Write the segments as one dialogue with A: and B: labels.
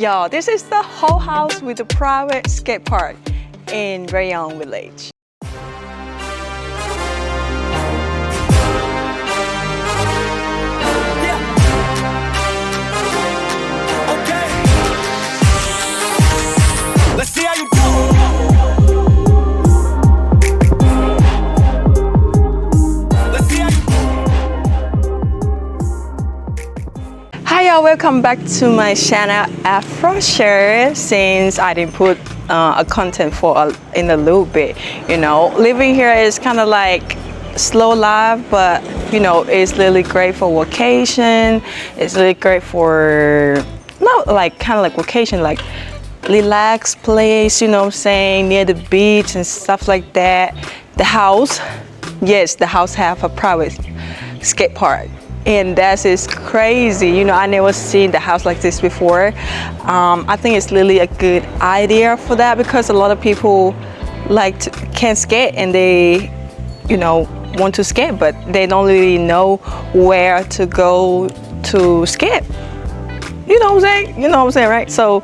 A: Y'all, this is the whole house with a private skate park in Rayong village.
B: Let's see how you do. Let's see how you do.
A: Hi y'all, welcome back to my channel Afro Share. Since I didn't put a content for in a little bit, you know, living here is kind of like slow life, but you know, it's really great for vacation. It's really great for not like kind of like vacation, like relaxed place, you know what I'm saying, near the beach and stuff like that. The house, yes, the house have a private skate park, and that is crazy. You know, I never seen the house like this before. I think it's really a good idea for that, because a lot of people can't skate, and they, you know, want to skate, but they don't really know where to go to skate. You know what I'm saying? You know what I'm saying, right? So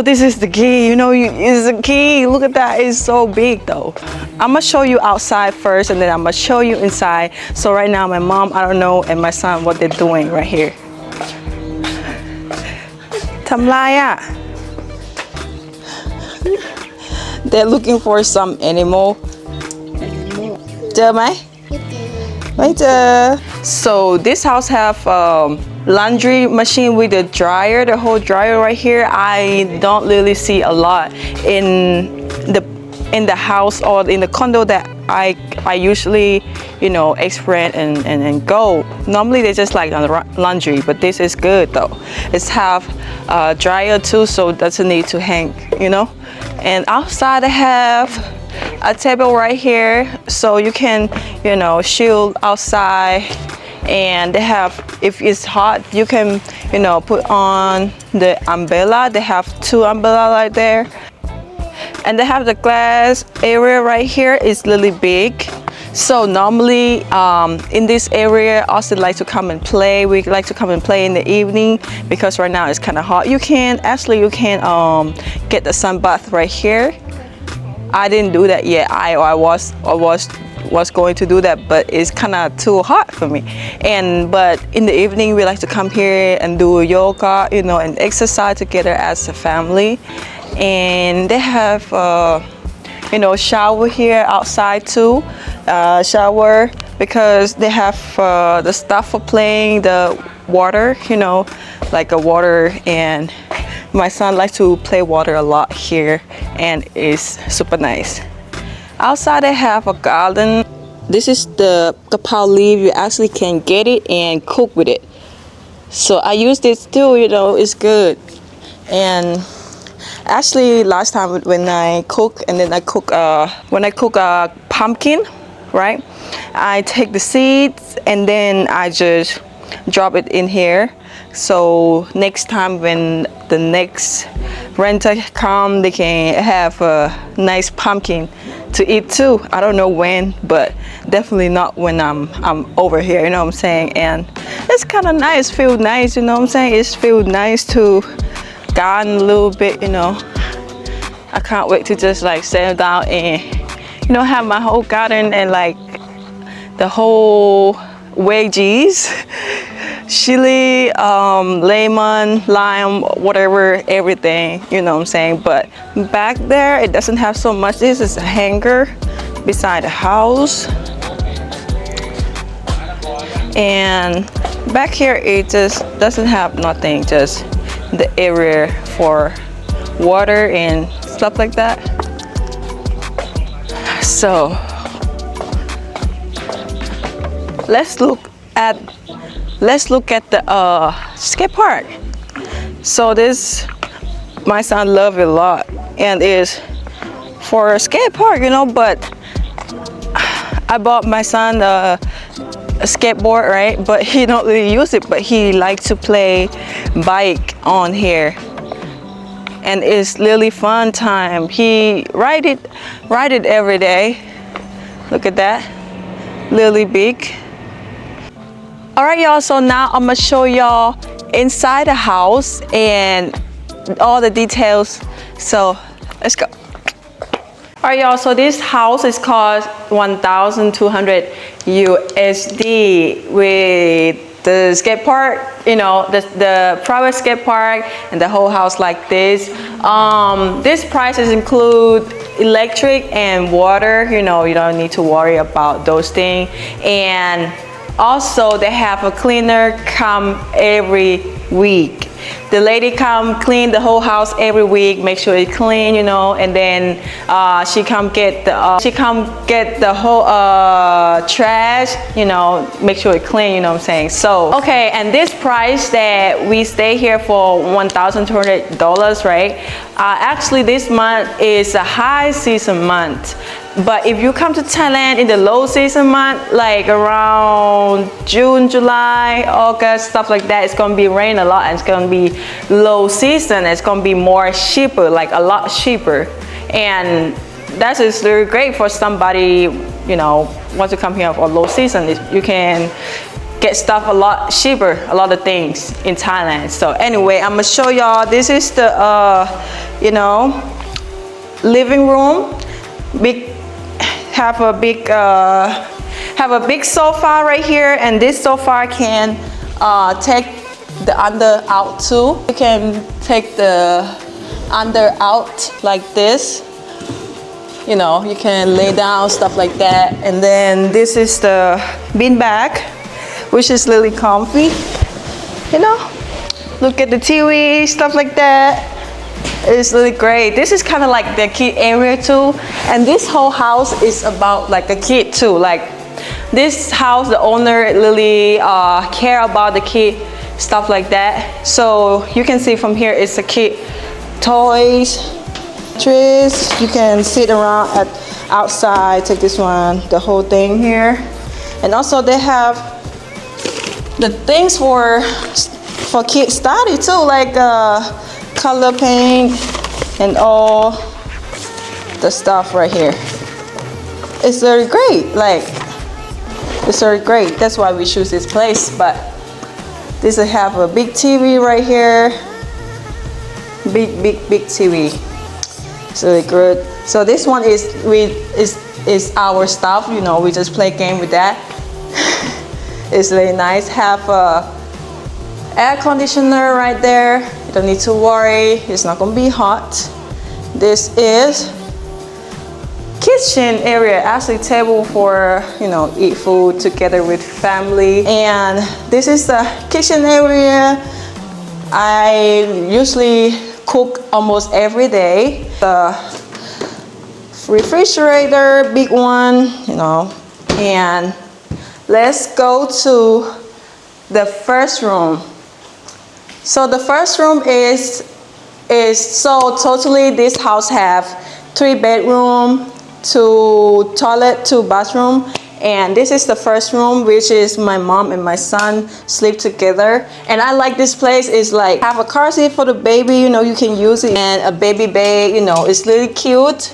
A: this is the key, you know, it's the key. Look at that, it's so big though. I'm gonna show you outside first, and then I'm gonna show you inside. So right now my mom, I don't know, and my son, what they're doing right here. ทำไรอะ They're looking for some animal. เจอไหม ไม่เจอ So this house have laundry machine with a dryer, the whole dryer right here. I don't really see a lot in the house or in the condo that I usually, you know, experience and go. Normally they just like laundry, but this is good though. It's have a dryer too, so it doesn't need to hang, you know. And outside they have a table right here, so you can, you know, chill outside. And they have, if it's hot, you can, you know, put on the umbrella. They have 2 umbrellas right there. And they have the glass area right here. It's really big. So normally in this area, Austin like to come and play. We like to come and play in the evening, because right now it's kind of hot. You can get the sun bath right here. I didn't do that yet. I was going to do that, but it's kind of too hot for me. But in the evening we like to come here and do yoga, you know, and exercise together as a family. And they have you know, shower here outside too, shower, because they have the stuff for playing, the water, you know, like a water. And my son likes to play water a lot here, and it's super nice. Outside they have a garden. This is the kapao leaf. You actually can get it and cook with it. So I use this too, you know, it's good. And actually last time when I cook, and then when I cook a pumpkin, right, I take the seeds and then I just drop it in here. So next time when the next renter come, they can have a nice pumpkin to eat too. I don't know when, but definitely not when I'm over here, you know what I'm saying. And it's kind of nice, feel nice, you know what I'm saying. It feels nice to garden a little bit, you know. I can't wait to just like settle down and, you know, have my whole garden and like the whole veggies, chili, lemon, lime, whatever, everything, you know what I'm saying. But back there it doesn't have so much. This is a hanger beside the house, and back here it just doesn't have nothing, just the area for water and stuff like that. So let's look at the skate park. So this, my son love it a lot, and is for a skate park, you know. But I bought my son a skateboard, right, but he don't really use it, but he likes to play bike on here, and it's really fun time. He ride it every day. Look at that, really big. All right, y'all, so now I'm gonna show y'all inside the house, and all the details. So let's go. All right, y'all, so this house is cost 1,200 USD with the skate park, you know, the private skate park and the whole house like this. This prices include electric and water, you know, you don't need to worry about those things. And also they have a cleaner come every week. The lady come clean the whole house every week, make sure it's clean, you know, and then she come get the whole trash, you know, make sure it's clean, you know what I'm saying? So okay, and this price that we stay here for $1,200, right? Actually this month is a high season month. But if you come to Thailand in the low season month, like around June, July, August, stuff like that, it's gonna be rain a lot and it's gonna be low season. It's gonna be more cheaper, like a lot cheaper. And that is very great for somebody, you know, wants to come here for low season. You can get stuff a lot cheaper, a lot of things in Thailand. So anyway, I'm gonna show y'all, this is the, you know, living room. Have a big sofa right here, and this sofa can take the under out too. You can take the under out like this. You know, you can lay down, stuff like that. And then this is the bean bag, which is really comfy. You know, look at the TV, stuff like that. It's really great. This is kind of like the kid area too, and this whole house is about like a kid too. Like this house, the owner really care about the kid, stuff like that. So you can see from here, it's a kid toys, trees. You can sit around at outside. Take this one, the whole thing here, and also they have the things for kids study too, like color paint and all the stuff right here. It's very great, like it's very great. That's why we choose this place. But this will have a big TV right here, big TV. It's really good. So this one is our stuff, you know, we just play game with that. It's really nice. Have a air conditioner right there. You don't need to worry, it's not gonna be hot. This is kitchen area, actually table for, you know, eat food together with family. And this is the kitchen area. I usually cook almost every day. The refrigerator, big one, you know. And let's go to the first room. So the first room is so totally this house have 3 bedroom, 2 toilet, 2 bathroom, and this is the first room, which is my mom and my son sleep together. And I like this place. Is like have a car seat for the baby, you know, you can use it, and a baby bed, you know, it's really cute.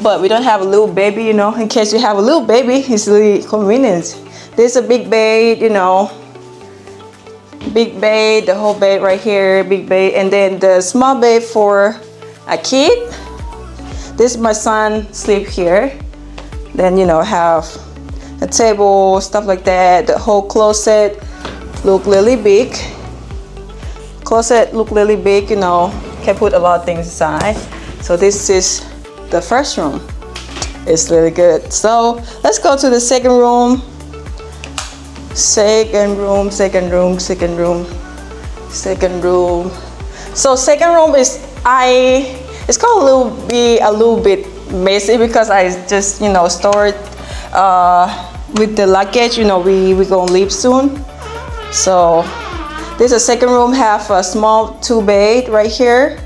A: But we don't have a little baby, you know, in case you have a little baby, it's really convenient. There's a big bed, you know. Big bed, the whole bed right here, big bed, and then the small bed for a kid. This is my son sleep here. Then, you know, have a table, stuff like that. The whole closet look really big. Closet look really big, you know, can put a lot of things inside. So this is the first room. It's really good. So let's go to the second room. Second room. So second room is it's gonna be a little bit messy because I just, you know, stored with the luggage, you know, we gonna leave soon. So this is a second room, have a small 2 bed right here,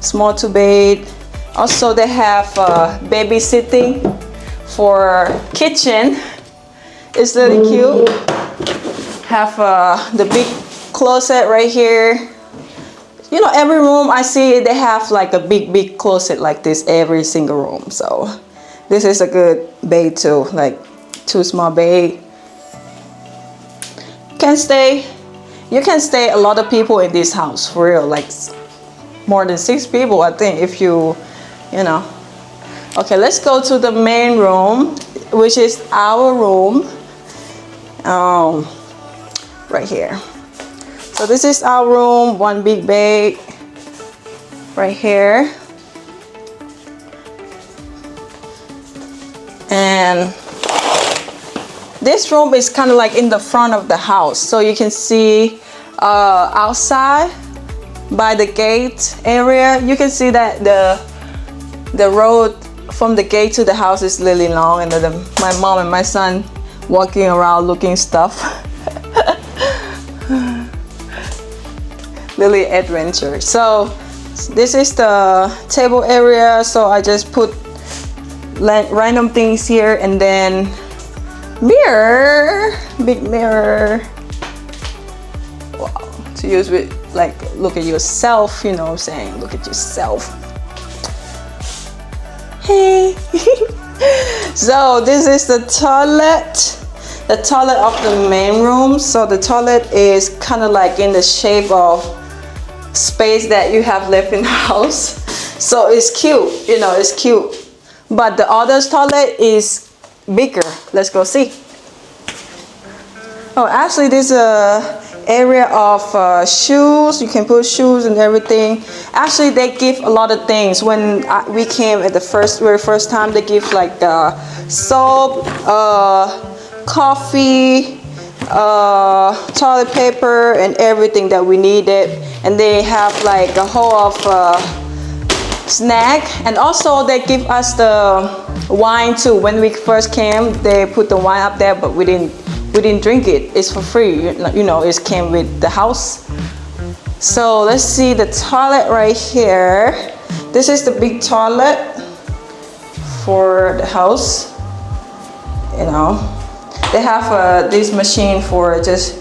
A: small 2 bed. Also they have babysitting for kitchen. It's really cute. Have the big closet right here. You know, every room I see they have like a big closet like this, every single room. So this is a good bed too, like 2 small bed. You can stay a lot of people in this house for real. Like more than 6 people, I think, if you know. Okay, let's go to the main room, which is our room. Right here. So this is our room, one big bed right here. And this room is kind of like in the front of the house, so you can see outside by the gate area. You can see that the road from the gate to the house is really long, and my mom and my son walking around looking stuff. Really adventure. So this is the table area, so I just put random things here, and then mirror, big mirror. Wow, to use with like look at yourself, you know what I'm saying? Look at yourself. Hey. So this is the toilet of the main room. So the toilet is kind of like in the shape of space that you have left in the house. So it's cute, you know, it's cute. But the other toilet is bigger. Let's go see. Oh, actually there's a area of shoes. You can put shoes and everything. Actually, they give a lot of things. When we came at the very first time, they give like soap, coffee, toilet paper, and everything that we needed. And they have like a whole of snack, and also they give us the wine too. When we first came, they put the wine up there, but we didn't drink it. It's for free, you know, it came with the house. So let's see the toilet right here. This is the big toilet for the house. You know, they have this machine for just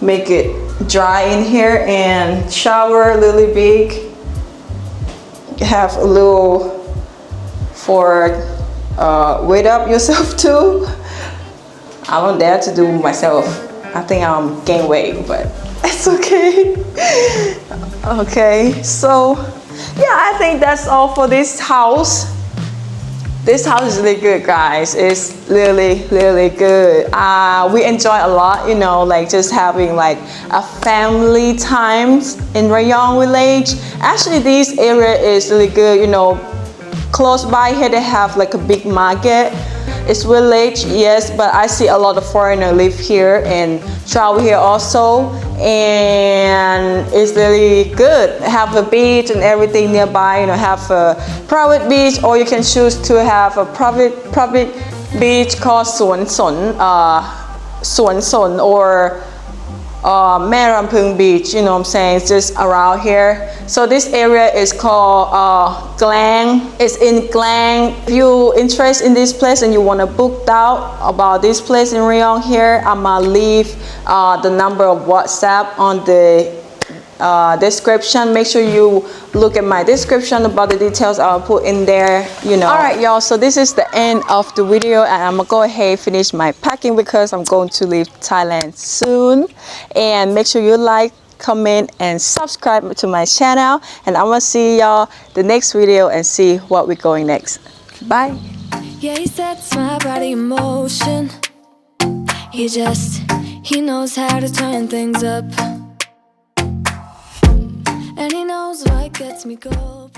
A: make it dry in here, and shower really big. You have a little for wet up yourself too. I don't dare to do myself. I think I'm gain weight, but it's okay. Okay, so yeah, I think that's all for this house. This house is really good, guys. It's really, really good. We enjoy a lot, you know, like just having like a family times in Rayong village. Actually, this area is really good, you know. Close by here, they have like a big market. It's village, yes, but I see a lot of foreigners live here and travel here also, and it's really good. Have a beach and everything nearby, you know, have a private beach, or you can choose to have a private beach called Suan Son or Merampung Beach, you know what I'm saying? It's just around here. So this area is called Glang. It's in Glang. If you're interested in this place and you want to book out about this place in Rayong here, I'm gonna leave the number of WhatsApp on the description. Make sure you look at my description about the details I'll put in there, you know. All right, y'all, so this is the end of the video, and I'm gonna go ahead and finish my packing because I'm going to leave Thailand soon. And make sure you like, comment, and subscribe to my channel, and I'm gonna see y'all the next video and see what we're going next. Bye.
C: Yeah, he sets my body in motion. He knows how to turn things up. And he knows what gets me going.